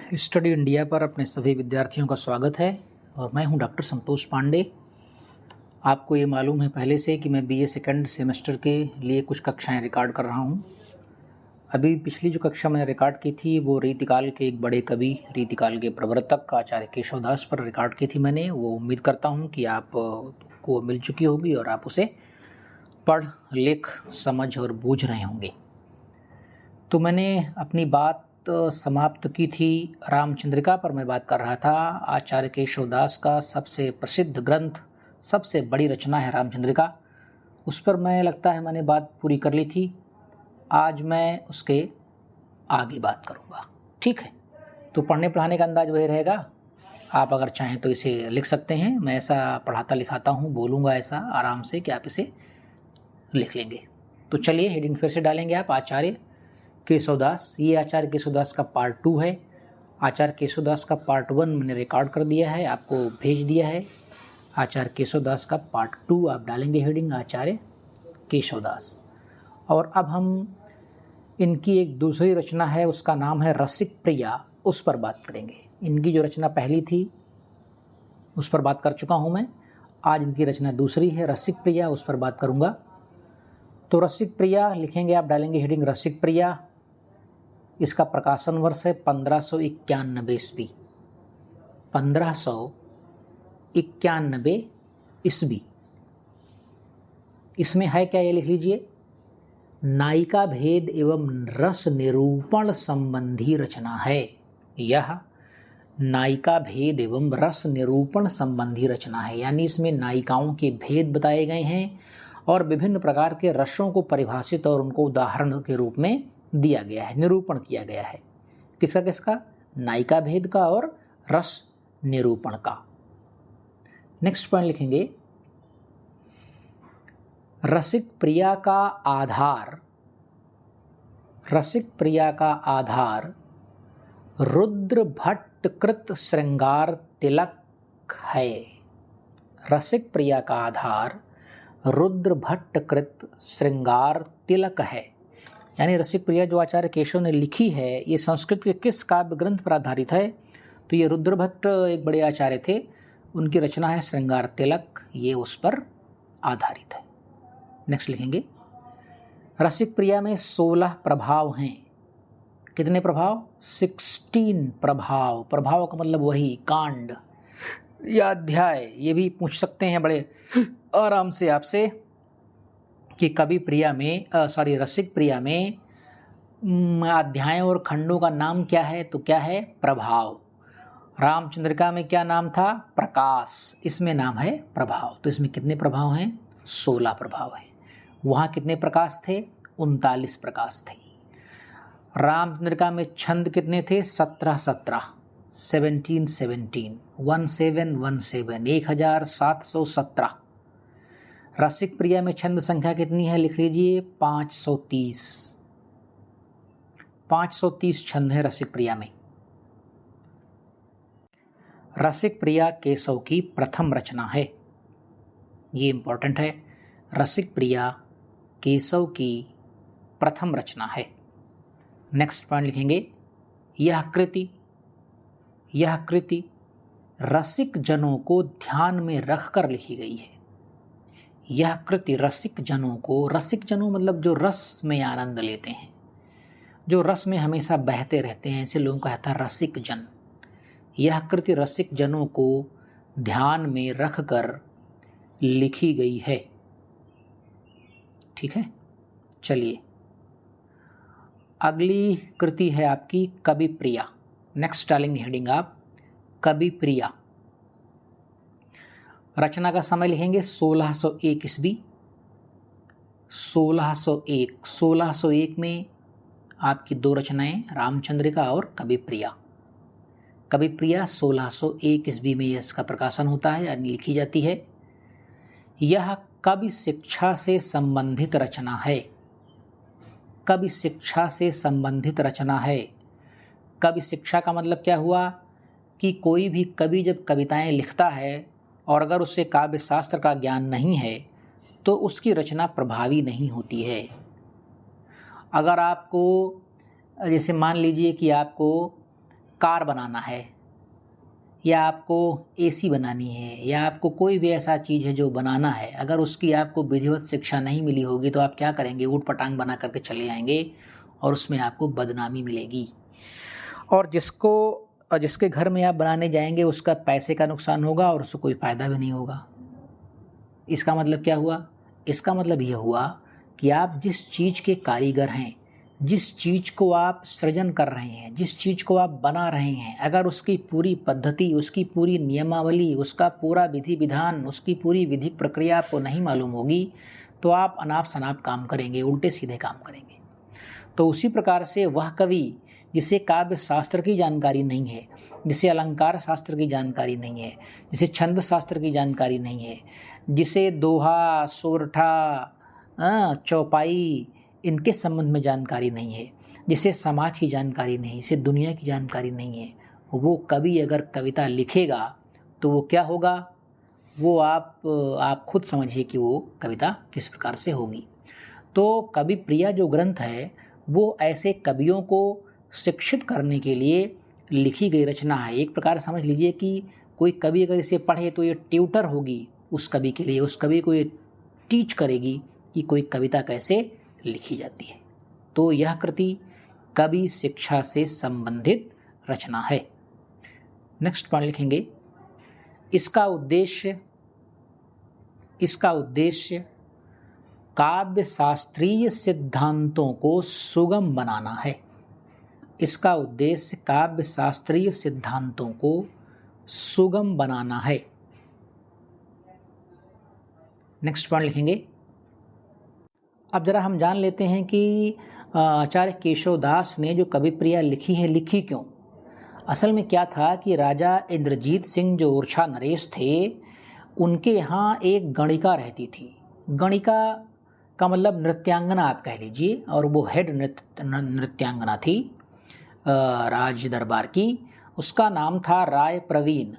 Study India पर अपने सभी विद्यार्थियों का स्वागत है और मैं हूं डॉक्टर संतोष पांडे। आपको ये मालूम है पहले से कि मैं बीए सेकंड सेमेस्टर के लिए कुछ कक्षाएं रिकॉर्ड कर रहा हूं। अभी पिछली जो कक्षा मैंने रिकॉर्ड की थी वो रीतिकाल के एक बड़े कवि, रीतिकाल के प्रवर्तक आचार्य केशवदास पर रिकॉर्ड की थी मैंने। वो उम्मीद करता हूँ कि आप को मिल चुकी होगी और आप उसे पढ़, लिख, समझ और बूझ रहे होंगे। तो मैंने अपनी बात समाप्त की थी रामचंद्रिका पर। मैं बात कर रहा था आचार्य केशवदास का सबसे प्रसिद्ध ग्रंथ, सबसे बड़ी रचना है रामचंद्रिका। उस पर मैं लगता है मैंने बात पूरी कर ली थी। आज मैं उसके आगे बात करूँगा, ठीक है। तो पढ़ने पढ़ाने का अंदाज वही रहेगा। आप अगर चाहें तो इसे लिख सकते हैं। मैं ऐसा पढ़ाता लिखाता हूँ, बोलूँगा ऐसा आराम से कि आप इसे लिख लेंगे। तो चलिए हेडिंग फिर से डालेंगे आप, आचार्य केशवदास। ये आचार्य केशवदास का पार्ट 2 है। आचार्य केशवदास का पार्ट 1 मैंने रिकॉर्ड कर दिया है, आपको भेज दिया है। आचार्य केशवदास का पार्ट 2 आप डालेंगे हेडिंग आचार्य केशवदास। और अब हम इनकी एक दूसरी रचना है, उसका नाम है रसिक प्रिया, उस पर बात करेंगे। इनकी जो रचना पहली थी उस पर बात कर चुका हूँ मैं। आज इनकी रचना दूसरी है रसिक प्रिया, उस पर बात करूँगा। तो रसिक प्रिया लिखेंगे आप, डालेंगे हेडिंग रसिक प्रिया। इसका प्रकाशन वर्ष है 1591 ईस्वी, 1591 ईस्वी। इसमें है क्या, ये लिख लीजिए, नायिका भेद एवं रस निरूपण संबंधी रचना है। यह नायिका भेद एवं रस निरूपण संबंधी रचना है, यानी इसमें नायिकाओं के भेद बताए गए हैं और विभिन्न प्रकार के रसों को परिभाषित और उनको उदाहरण के रूप में दिया गया है, निरूपण किया गया है। किसका किसका? नायिका भेद का और रस निरूपण का। नेक्स्ट पॉइंट लिखेंगे, रसिक प्रिया का आधार, रसिक प्रिया का आधार रुद्र भट्ट कृत श्रृंगार तिलक है। रसिक प्रिया का आधार रुद्र भट्ट कृत श्रृंगार तिलक है। यानी रसिक प्रिया जो आचार्य केशव ने लिखी है, ये संस्कृत के किस काव्य ग्रंथ पर आधारित है? तो ये रुद्र भट्ट एक बड़े आचार्य थे, उनकी रचना है श्रृंगार तिलक, ये उस पर आधारित है। नेक्स्ट लिखेंगे, रसिक प्रिया में 16 प्रभाव हैं। कितने प्रभाव? 16 प्रभाव। प्रभाव का मतलब वही कांड या अध्याय। ये भी पूछ सकते हैं बड़े आराम से आपसे कि कवि प्रिया में रसिक प्रिया में अध्यायों और खंडों का नाम क्या है? तो क्या है? प्रभाव। रामचंद्रिका में क्या नाम था? प्रकाश। इसमें नाम है प्रभाव। तो इसमें कितने प्रभाव हैं? 16 प्रभाव हैं। वहाँ कितने प्रकाश थे? 39 प्रकाश थे। रामचंद्रिका में छंद कितने थे? 1717, 1717, 1717। रसिक प्रिया में छंद संख्या कितनी है? लिख लीजिए 530। 530 छंद है रसिक प्रिया में। रसिक प्रिया केशव की प्रथम रचना है, ये इंपॉर्टेंट है। रसिक प्रिया केशव की प्रथम रचना है। नेक्स्ट पॉइंट लिखेंगे, यह कृति रसिक जनों को ध्यान में रखकर लिखी गई है। यह कृति रसिक जनों मतलब जो रस में आनंद लेते हैं, जो रस में हमेशा बहते रहते हैं, ऐसे लोगों का कहता है रसिक जन। यह कृति रसिक जनों को ध्यान में रखकर लिखी गई है। ठीक है, चलिए अगली कृति है आपकी कवि प्रिया। नेक्स्ट डालेंगे हेडिंग आप, कवि प्रिया। रचना का समय लिखेंगे 1601 ईस्वी। 1601 में आपकी 2 रचनाएं, रामचंद्रिका और कवि प्रिया। कवि प्रिया 1601 ईस्वी में इसका प्रकाशन होता है, यानी लिखी जाती है। यह कवि शिक्षा से संबंधित रचना है। कवि शिक्षा से संबंधित रचना है। कवि शिक्षा का मतलब क्या हुआ कि कोई भी कवि जब कविताएं लिखता है और अगर उससे काव्य शास्त्र का ज्ञान नहीं है तो उसकी रचना प्रभावी नहीं होती है। अगर आपको, जैसे मान लीजिए कि आपको कार बनाना है, या आपको एसी बनानी है, या आपको कोई भी ऐसा चीज़ है जो बनाना है, अगर उसकी आपको विधिवत शिक्षा नहीं मिली होगी तो आप क्या करेंगे, ऊट पटांग बना करके चले आएंगे और उसमें आपको बदनामी मिलेगी। और जिसके घर में आप बनाने जाएंगे उसका पैसे का नुकसान होगा और उसको कोई फ़ायदा भी नहीं होगा। इसका मतलब क्या हुआ? इसका मतलब यह हुआ कि आप जिस चीज़ के कारीगर हैं, जिस चीज़ को आप सृजन कर रहे हैं, जिस चीज़ को आप बना रहे हैं, अगर उसकी पूरी पद्धति, उसकी पूरी नियमावली, उसका पूरा विधि विधान, उसकी पूरी विधिक प्रक्रिया आपको नहीं मालूम होगी तो आप अनाप शनाप काम करेंगे, उल्टे सीधे काम करेंगे। तो उसी प्रकार से वह कवि जिसे काव्य शास्त्र की जानकारी नहीं है, जिसे अलंकार शास्त्र की जानकारी नहीं है, जिसे छंद शास्त्र की जानकारी नहीं है, जिसे दोहा, सोरठा, चौपाई इनके संबंध में जानकारी नहीं है, जिसे समाज की जानकारी नहीं, जिसे दुनिया की जानकारी नहीं है, वो कवि अगर कविता लिखेगा तो वो क्या होगा, वो आप खुद समझिए कि वो कविता किस प्रकार से होगी। तो कवि प्रिया जो ग्रंथ है वो ऐसे कवियों को शिक्षित करने के लिए लिखी गई रचना है। एक प्रकार समझ लीजिए कि कोई कवि अगर इसे पढ़े तो ये ट्यूटर होगी उस कवि के लिए, उस कवि को ये टीच करेगी कि कोई कविता कैसे लिखी जाती है। तो यह कृति कवि शिक्षा से संबंधित रचना है। नेक्स्ट पॉइंट लिखेंगे, इसका उद्देश्य काव्य शास्त्रीय सिद्धांतों को सुगम बनाना है। इसका उद्देश्य काव्य शास्त्रीय सिद्धांतों को सुगम बनाना है। नेक्स्ट पॉइंट लिखेंगे, अब जरा हम जान लेते हैं कि आचार्य केशवदास ने जो कविप्रिया लिखी है, लिखी क्यों। असल में क्या था कि राजा इंद्रजीत सिंह जो ओरछा नरेश थे, उनके यहाँ एक गणिका रहती थी। गणिका का मतलब नृत्यांगना आप कह लीजिए, और वो हेड नृत्यांगना थी राज दरबार की। उसका नाम था राय प्रवीण।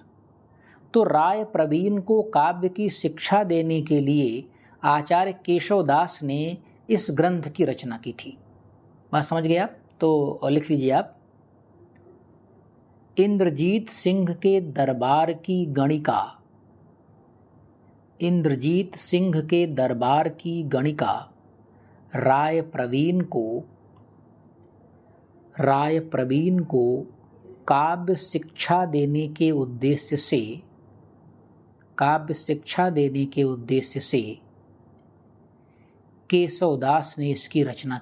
तो राय प्रवीण को काव्य की शिक्षा देने के लिए आचार्य केशवदास ने इस ग्रंथ की रचना की थी। बात समझ गए आप? तो लिख लीजिए आप, इंद्रजीत सिंह के दरबार की गणिका, इंद्रजीत सिंह के दरबार की गणिका राय प्रवीण को काव्य शिक्षा देने के उद्देश्य से केशवदास ने इसकी रचना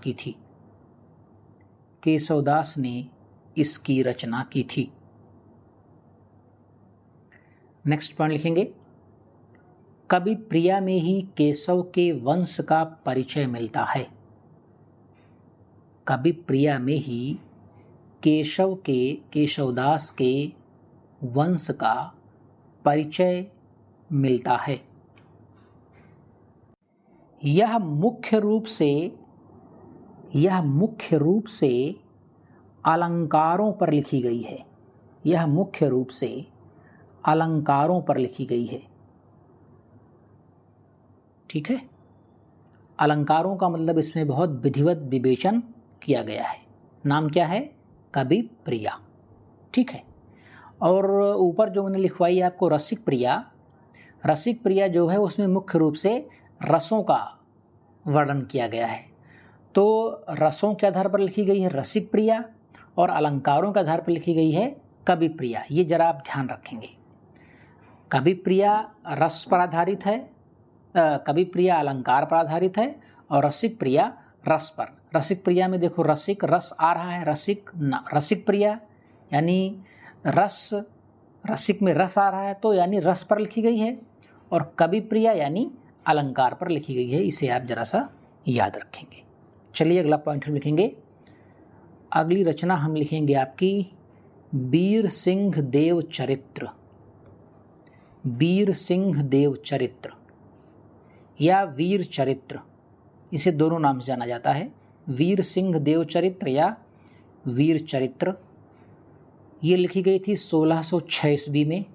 की थी। नेक्स्ट पॉइंट लिखेंगे, कवि प्रिया में ही केशव के वंश का परिचय मिलता है। कवि प्रिया में ही केशवदास के वंश का परिचय मिलता है। यह मुख्य रूप से अलंकारों पर लिखी गई है। ठीक है, अलंकारों का मतलब इसमें बहुत विधिवत विवेचन किया गया है। नाम क्या है? कवि प्रिया। ठीक है, और ऊपर जो मैंने लिखवाई आपको रसिक प्रिया जो है उसमें मुख्य रूप से रसों का वर्णन किया गया है। तो रसों के आधार पर लिखी गई है रसिक प्रिया, और अलंकारों के आधार पर लिखी गई है कवि प्रिया। ये जरा आप ध्यान रखेंगे, कवि प्रिया रस पर आधारित है, कवि प्रिया अलंकार पर आधारित है, और रसिक प्रिया रस पर। रसिक प्रिया में देखो रसिक रस आ रहा है, रसिक प्रिया यानी रसिक में रस आ रहा है, तो यानी रस पर लिखी गई है, और कवि प्रिया यानी अलंकार पर लिखी गई है। इसे आप जरा सा याद रखेंगे। चलिए अगला पॉइंट हम लिखेंगे। अगली रचना हम लिखेंगे आपकी वीर सिंह देव चरित्र या वीर चरित्र, इसे दोनों नाम से जाना जाता है, वीर सिंह देव चरित्र या वीर चरित्र। ये लिखी गई थी 1606 ईस्वी में।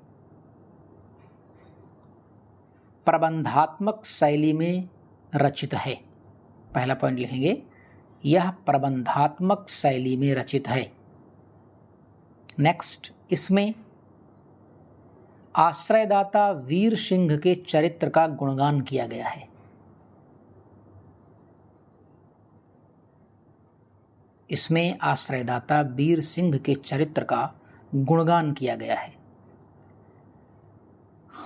प्रबंधात्मक शैली में रचित है। पहला पॉइंट लिखेंगे, यह प्रबंधात्मक शैली में रचित है। नेक्स्ट, इसमें आश्रयदाता वीर सिंह के चरित्र का गुणगान किया गया है। इसमें आश्रयदाता वीर सिंह के चरित्र का गुणगान किया गया है।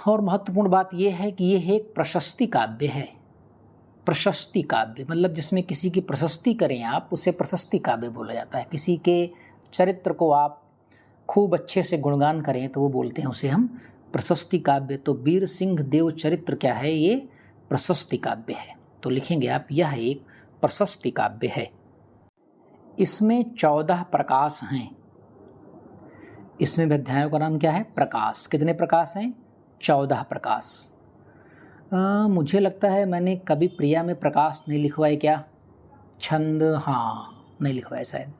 और महत्वपूर्ण बात यह है कि यह एक प्रशस्ति काव्य है। प्रशस्ति काव्य मतलब जिसमें किसी की प्रशस्ति करें आप, उसे प्रशस्ति काव्य बोला जाता है। किसी के चरित्र को आप खूब अच्छे से गुणगान करें तो वो बोलते हैं उसे हम प्रशस्ति काव्य। तो वीर सिंह देव चरित्र क्या है? ये प्रशस्ति काव्य है। तो लिखेंगे आप, यह एक प्रशस्ति काव्य है। इसमें 14 प्रकाश हैं। इसमें अध्यायों का नाम क्या है? प्रकाश। कितने प्रकाश हैं? 14 प्रकाश। मुझे लगता है मैंने कवि प्रिया में प्रकाश नहीं लिखवाए क्या? छंद, हाँ नहीं लिखवाए शायद।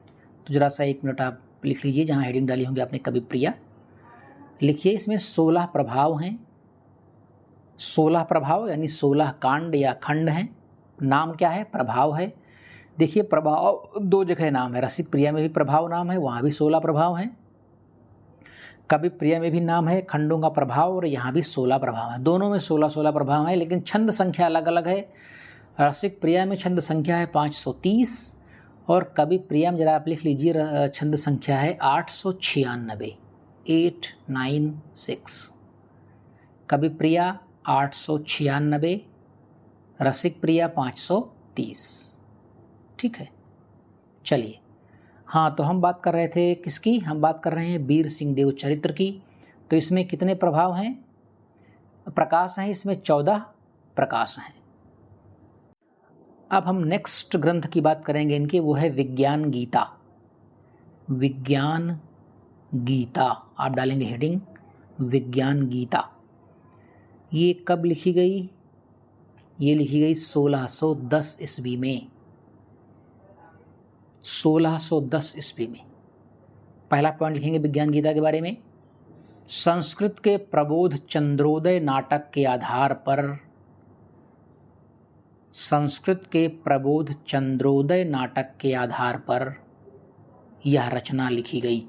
तो जरा सा 1 मिनट आप लिख लीजिए, जहाँ हेडिंग डाली होंगी आपने कवि प्रिया लिखिए। इसमें 16 प्रभाव हैं। 16 प्रभाव यानी 16 कांड या खंड हैं। नाम क्या है? प्रभाव है। देखिए प्रभाव 2 जगह नाम है। रसिक प्रिया में भी प्रभाव नाम है, वहाँ भी 16 प्रभाव हैं। कवि प्रिया में भी नाम है खंडों का प्रभाव, और यहाँ भी 16 प्रभाव है। दोनों में 16-16 प्रभाव है, लेकिन छंद संख्या अलग अलग है। रसिक प्रिया में छंद संख्या है 530 और कवि प्रिया में जरा आप लिख लीजिए छंद संख्या है 896, 896। कवि प्रिया 896, रसिक प्रिया 530। ठीक है, चलिए। हाँ, तो हम बात कर रहे थे किसकी? हम बात कर रहे हैं वीर सिंह देव चरित्र की। तो इसमें कितने प्रभाव हैं? प्रकाश हैं। इसमें 14 प्रकाश हैं। अब हम नेक्स्ट ग्रंथ की बात करेंगे इनके, वो है विज्ञान गीता। विज्ञान गीता आप डालेंगे हेडिंग विज्ञान गीता। ये कब लिखी गई? ये लिखी गई 1610 ईस्वी में। 1610 ईस्वी में। पहला पॉइंट लिखेंगे विज्ञान गीता के बारे में। संस्कृत के प्रबोध चंद्रोदय नाटक के आधार पर, संस्कृत के प्रबोध चंद्रोदय नाटक के आधार पर यह रचना लिखी गई।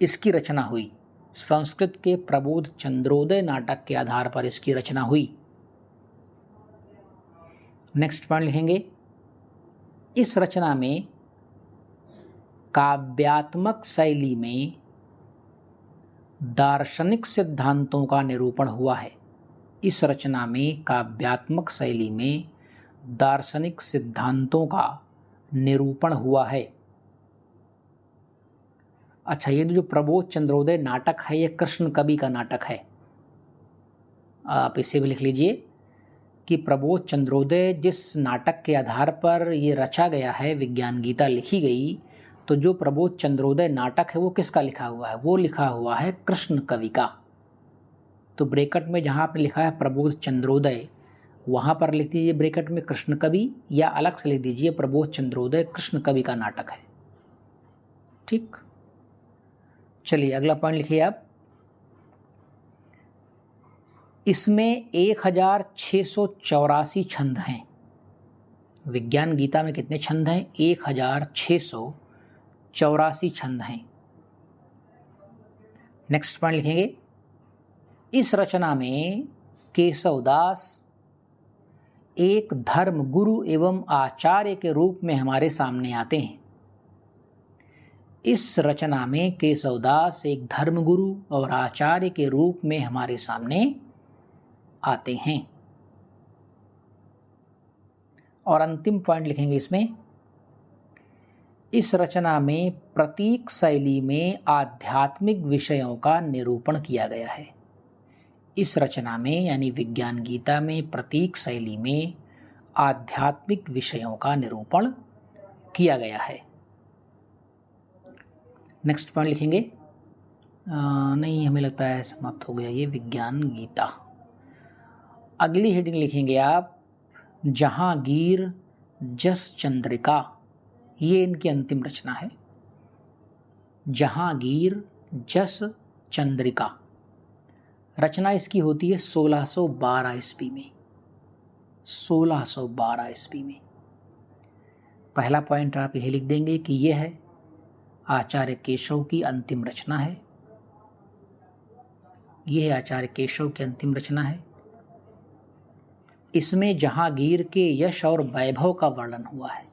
इसकी रचना हुई। संस्कृत के प्रबोध चंद्रोदय नाटक के आधार पर इसकी रचना हुई। नेक्स्ट पॉइंट लिखेंगे, इस रचना में काव्यात्मक शैली में दार्शनिक सिद्धांतों का निरूपण हुआ है। इस रचना में काव्यात्मक शैली में दार्शनिक सिद्धांतों का निरूपण हुआ है। अच्छा, ये जो प्रबोध चंद्रोदय नाटक है, ये कृष्ण कवि का नाटक है। आप इसे भी लिख लीजिए कि प्रबोध चंद्रोदय जिस नाटक के आधार पर ये रचा गया है, विज्ञान गीता लिखी गई, तो जो प्रबोध चंद्रोदय नाटक है वो किसका लिखा हुआ है? वो लिखा हुआ है कृष्ण कवि का। तो ब्रैकेट में जहाँ आपने लिखा है प्रबोध चंद्रोदय, वहाँ पर लिख दीजिए ब्रैकेट में कृष्ण कवि, या अलग से लिख दीजिए प्रबोध चंद्रोदय कृष्ण कवि का नाटक है। ठीक, चलिए अगला पॉइंट लिखिए आप। इसमें 1684 छंद हैं। विज्ञान गीता में कितने छंद हैं? 1684 छंद हैं। नेक्स्ट पॉइंट लिखेंगे, इस रचना में केशवदास एक धर्म गुरु एवं आचार्य के रूप में हमारे सामने आते हैं। इस रचना में केशवदास एक धर्मगुरु और आचार्य के रूप में हमारे सामने आते हैं। और अंतिम पॉइंट लिखेंगे इसमें, इस रचना में प्रतीक शैली में आध्यात्मिक विषयों का निरूपण किया गया है। इस रचना में यानी विज्ञान गीता में प्रतीक शैली में आध्यात्मिक विषयों का निरूपण किया गया है। नेक्स्ट पॉइंट लिखेंगे, नहीं हमें लगता है समाप्त हो गया ये विज्ञान गीता। अगली हेडिंग लिखेंगे आप जहांगीर जस चंद्रिका। ये इनकी अंतिम रचना है, जहांगीर जस चंद्रिका। रचना इसकी होती है 1612 ईस्वी में। 1612 ईस्वी में। पहला पॉइंट आप यह लिख देंगे कि यह है आचार्य केशव की अंतिम रचना है। यह आचार्य केशव की अंतिम रचना है। इसमें जहांगीर के यश और वैभव का वर्णन हुआ है।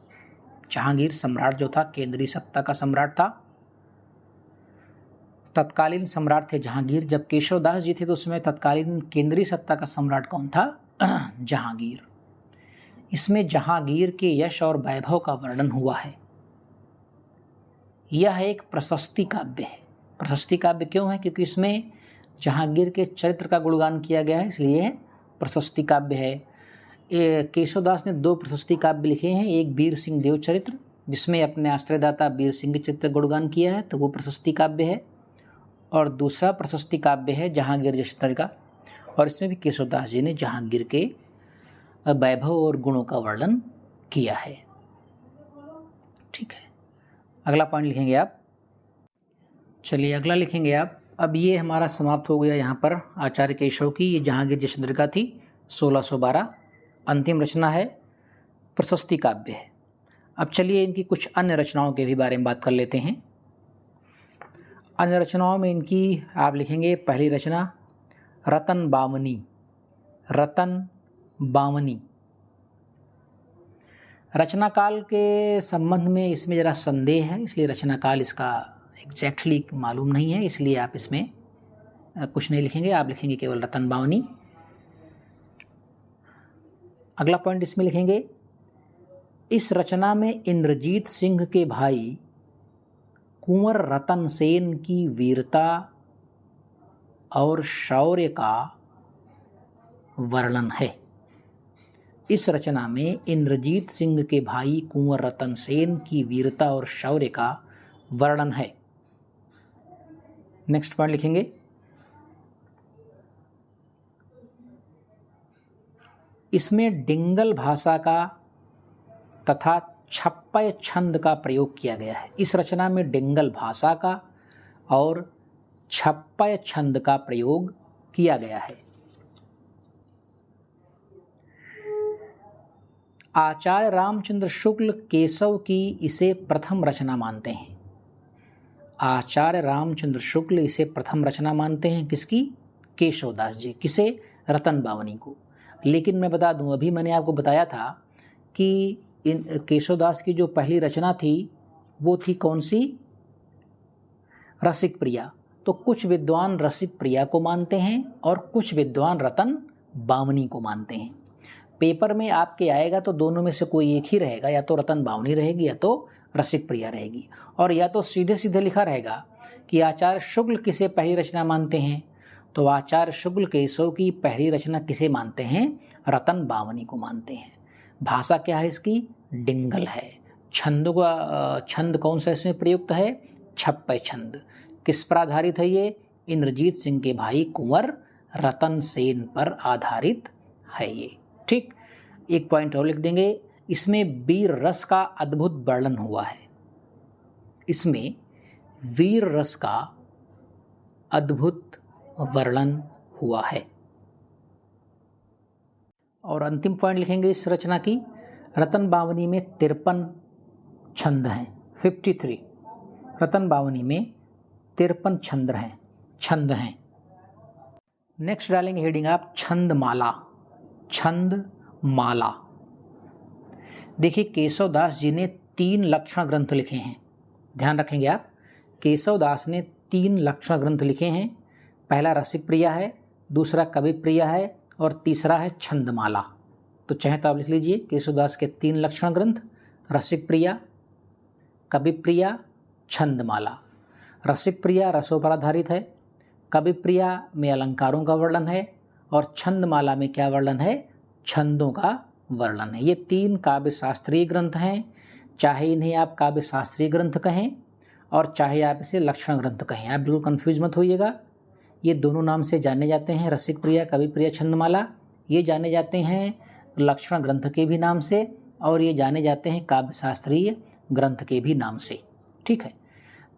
जहांगीर सम्राट जो था, केंद्रीय सत्ता का सम्राट था, तत्कालीन सम्राट थे जहांगीर। जब केशवदास जी थे तो उसमें तत्कालीन केंद्रीय सत्ता का सम्राट कौन था? जहांगीर। इसमें जहांगीर के यश और वैभव का वर्णन हुआ है। यह एक प्रशस्ति काव्य है। प्रशस्ति काव्य क्यों है? क्योंकि इसमें जहांगीर के चरित्र का गुणगान किया गया है, इसलिए प्रशस्ति काव्य है। केशवदास ने 2 प्रशस्ति काव्य लिखे हैं। एक वीर सिंह देव चरित्र, जिसमें अपने आश्रयदाता वीर सिंह के चरित्र गुणगान किया है, तो वो प्रशस्ति काव्य है। और दूसरा प्रशस्ति काव्य है जहांगीर जशोधर का, और इसमें भी केशवदास जी ने जहांगीर के वैभव और गुणों का वर्णन किया है। ठीक है, अगला पॉइंट लिखेंगे आप। चलिए अगला लिखेंगे आप। अब ये हमारा समाप्त हो गया यहाँ पर आचार्य केशव की, ये जहांगीर जशोधर का थी, 1612 अंतिम रचना है, प्रशस्ति काव्य है। अब चलिए इनकी कुछ अन्य रचनाओं के भी बारे में बात कर लेते हैं। अन्य रचनाओं में इनकी आप लिखेंगे पहली रचना रतन बामनी। रतन बामनी रचना काल के संबंध में इसमें ज़रा संदेह है, इसलिए रचना काल इसका एग्जैक्टली मालूम नहीं है, इसलिए आप इसमें कुछ नहीं लिखेंगे, आप लिखेंगे केवल रतन बामनी। अगला पॉइंट इसमें लिखेंगे, इस रचना में इंद्रजीत सिंह के भाई कुंवर रतन सेन की वीरता और शौर्य का वर्णन है। इस रचना में इंद्रजीत सिंह के भाई कुंवर रतन सेन की वीरता और शौर्य का वर्णन है। नेक्स्ट पॉइंट लिखेंगे, इसमें डिंगल भाषा का तथा छप्पय छंद का प्रयोग किया गया है। इस रचना में डिंगल भाषा का और छप्पय छंद का प्रयोग किया गया है। आचार्य रामचंद्र शुक्ल केशव की इसे प्रथम रचना मानते हैं। आचार्य रामचंद्र शुक्ल इसे प्रथम रचना मानते हैं। किसकी? केशवदास जी। किसे? रतन बावनी को। लेकिन मैं बता दूं, अभी मैंने आपको बताया था कि इन केशवदास की जो पहली रचना थी वो थी कौन सी? रसिक प्रिया। तो कुछ विद्वान रसिक प्रिया को मानते हैं और कुछ विद्वान रतन बावनी को मानते हैं। पेपर में आपके आएगा तो दोनों में से कोई एक ही रहेगा, या तो रतन बावनी रहेगी या तो रसिक प्रिया रहेगी, और या तो सीधे सीधे लिखा रहेगा कि आचार्य शुक्ल किसे पहली रचना मानते हैं, तो आचार्य शुक्ल केशव की पहली रचना किसे मानते हैं? रतन बावनी को मानते हैं। भाषा क्या है इसकी? डिंगल है। छंद कौन सा इसमें प्रयुक्त है? छप्पय छंद। किस पर आधारित है ये? इंद्रजीत सिंह के भाई कुंवर रतन सेन पर आधारित है ये। ठीक, एक पॉइंट और लिख देंगे, इसमें वीर रस का अद्भुत वर्णन हुआ है। इसमें वीर रस का अद्भुत वर्णन हुआ है। और अंतिम पॉइंट लिखेंगे इस रचना की, रतन बावनी में 53 छंद हैं, 53। रतन बावनी में 53 छंद हैं। नेक्स्ट डालेंगे हेडिंग आप छंदमाला। छंदमाला। देखिए केशवदास जी ने 3 लक्षण ग्रंथ लिखे हैं। ध्यान रखेंगे आप, केशवदास ने 3 लक्षण ग्रंथ लिखे हैं। पहला रसिक प्रिया है, दूसरा कवि प्रिया है, और तीसरा है छंदमाला। तो चाहे तो आप लिख लीजिए केशवदास के 3 लक्षण ग्रंथ, रसिक प्रिया, कवि प्रिया, छंदमाला। रसिक प्रिया रसों पर आधारित है, कवि प्रिया में अलंकारों का वर्णन है, और छंदमाला में क्या वर्णन है? छंदों का वर्णन है। ये 3 काव्य शास्त्रीय ग्रंथ हैं। चाहे इन्हें आप काव्य शास्त्रीय ग्रंथ कहें और चाहे आप इसे लक्षण ग्रंथ कहें, आप बिल्कुल कंफ्यूज मत होइएगा। ये दोनों नाम से जाने जाते हैं, रसिक प्रिया, कवि प्रिया, छंदमाला। ये जाने जाते हैं लक्षण ग्रंथ के भी नाम से, और ये जाने जाते हैं काव्य शास्त्रीय ग्रंथ के भी नाम से। ठीक है,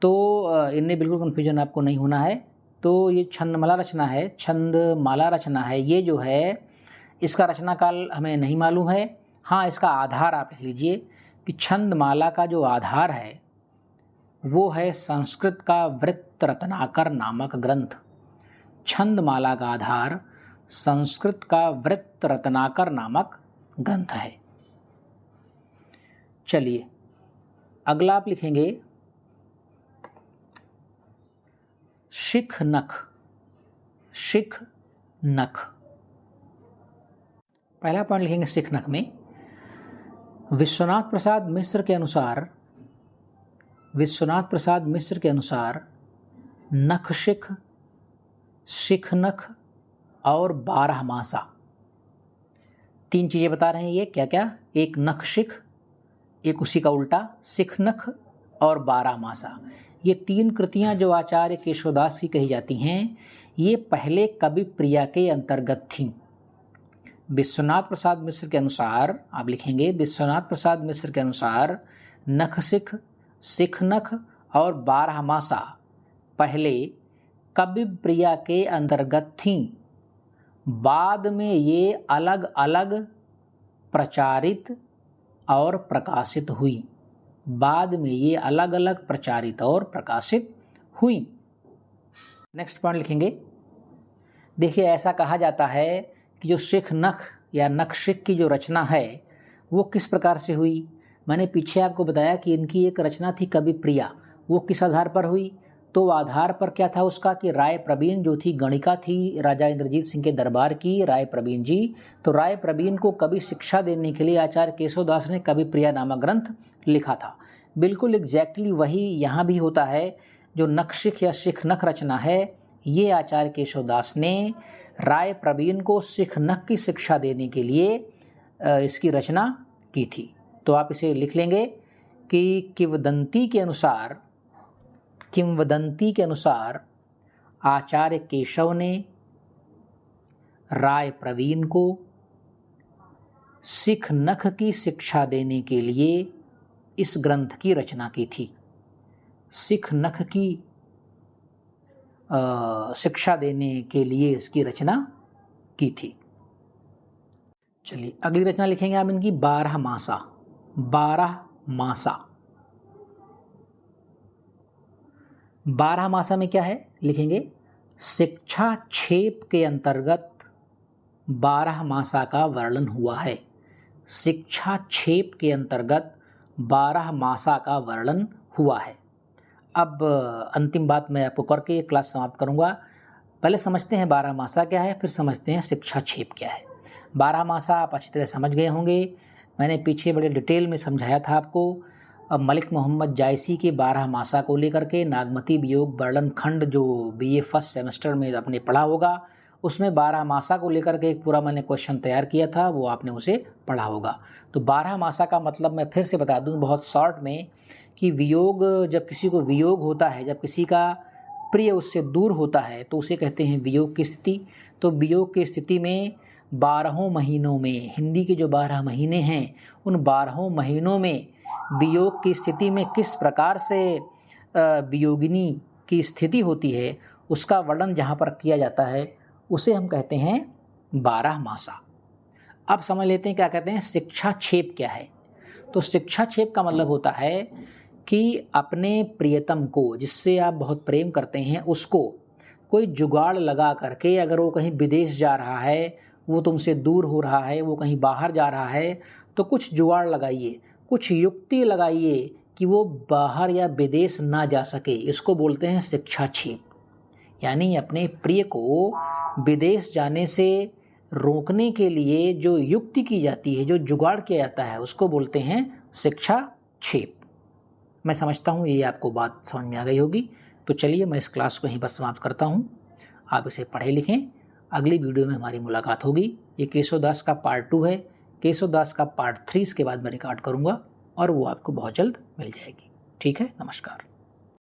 तो इनमें बिल्कुल कन्फ्यूजन आपको नहीं होना है। तो ये छंदमाला रचना है, छंदमाला रचना है, ये जो है इसका रचना काल हमें नहीं मालूम है। हाँ, इसका आधार आप लिख लीजिए कि छंदमाला का जो आधार है वो है संस्कृत का वृत्त रत्नाकर नामक ग्रंथ। छंदमाला का आधार संस्कृत का वृत्त रत्नाकर नामक ग्रंथ है। चलिए अगला आप लिखेंगे शिख नख। शिख नख, पहला पॉइंट लिखेंगे शिख नख में। विश्वनाथ प्रसाद मिश्र के अनुसार नख शिख, शिख नख और 12 मासा, 3 चीजें बता रहे हैं ये। क्या क्या? एक नख शिख, एक उसी का उल्टा शिख नख और 12 मासा। ये 3 कृतियां जो आचार्य केशवदास की कही जाती हैं, ये पहले कवि प्रिया के अंतर्गत थीं। विश्वनाथ प्रसाद मिश्र के अनुसार, आप लिखेंगे विश्वनाथ प्रसाद मिश्र के अनुसार नख शिख, शिख नख और 12 मासा पहले कवि प्रिया के अंतर्गत थीं। बाद में ये अलग अलग प्रचारित और प्रकाशित हुई। बाद में ये अलग अलग प्रचारित और प्रकाशित हुई। नेक्स्ट पॉइंट लिखेंगे। देखिए, ऐसा कहा जाता है कि जो शिख नख या नख शिख की जो रचना है वो किस प्रकार से हुई। मैंने पीछे आपको बताया कि इनकी एक रचना थी कवि प्रिया। वो किस आधार पर हुई? तो आधार पर क्या था उसका कि राय प्रवीण जो थी, गणिका थी राजा इंद्रजीत सिंह के दरबार की, राय प्रवीण जी। तो राय प्रवीण को कवि शिक्षा देने के लिए आचार्य केशवदास ने कवि प्रिया नामक ग्रंथ लिखा था। बिल्कुल एग्जैक्टली वही यहाँ भी होता है। जो नख शिख या शिख नख रचना है, ये आचार्य केशवदास ने राय प्रवीण को शिख नख की शिक्षा देने के लिए इसकी रचना की थी। तो आप इसे लिख लेंगे कि किंवदंती के अनुसार आचार्य केशव ने राय प्रवीण को शिख नख की शिक्षा देने के लिए इस ग्रंथ की रचना की थी। शिख नख की शिक्षा देने के लिए इसकी रचना की थी। चलिए अगली रचना लिखेंगे आप इनकी 12 मासा। 12 मासा, 12 मासा में क्या है लिखेंगे, शिक्षा क्षेप के अंतर्गत 12 मासा का वर्णन हुआ है। शिक्षा क्षेप के अंतर्गत 12 मासा का वर्णन हुआ है। अब अंतिम बात मैं आपको करके ये क्लास समाप्त करूंगा। पहले समझते हैं 12 मासा क्या है, फिर समझते हैं शिक्षा क्षेप क्या है। 12 मासा आप अच्छी तरह समझ गए होंगे। मैंने पीछे बड़े डिटेल में समझाया था आपको। अब मलिक मोहम्मद जायसी के 12 मासा को लेकर के नागमती वियोग वर्णन खंड जो बीए फर्स्ट सेमेस्टर में आपने पढ़ा होगा, उसमें 12 मासा को लेकर के एक पूरा मैंने क्वेश्चन तैयार किया था, वो आपने उसे पढ़ा होगा। तो 12 मासा का मतलब मैं फिर से बता दूं बहुत शॉर्ट में कि वियोग, जब किसी को वियोग होता है, जब किसी का प्रिय उससे दूर होता है तो उसे कहते हैं वियोग की स्थिति। तो वियोग की स्थिति में 12 महीनों में, हिंदी के जो 12 महीने हैं, उन 12 महीनों में वियोग की स्थिति में किस प्रकार से वियोगिनी की स्थिति होती है उसका वर्णन जहाँ पर किया जाता है उसे हम कहते हैं 12 मासा। अब समझ लेते हैं क्या कहते हैं शिक्षा क्षेप क्या है। तो शिक्षा क्षेप का मतलब होता है कि अपने प्रियतम को, जिससे आप बहुत प्रेम करते हैं, उसको कोई जुगाड़ लगा करके, अगर वो कहीं विदेश जा रहा है, वो तुमसे दूर हो रहा है, वो कहीं बाहर जा रहा है, तो कुछ जुगाड़ लगाइए, कुछ युक्ति लगाइए कि वो बाहर या विदेश ना जा सके। इसको बोलते हैं शिक्षा क्षेप। यानी अपने प्रिय को विदेश जाने से रोकने के लिए जो युक्ति की जाती है, जो जुगाड़ किया जाता है, उसको बोलते हैं शिक्षा क्षेप। मैं समझता हूँ ये आपको बात समझ में आ गई होगी। तो चलिए मैं इस क्लास को यहीं पर समाप्त करता हूँ। आप इसे पढ़े लिखें। अगली वीडियो में हमारी मुलाकात होगी। ये केशवदास का पार्ट 2 है। केशवदास का पार्ट 3 इसके बाद मैं रिकॉर्ड करूँगा और वो आपको बहुत जल्द मिल जाएगी। ठीक है, नमस्कार।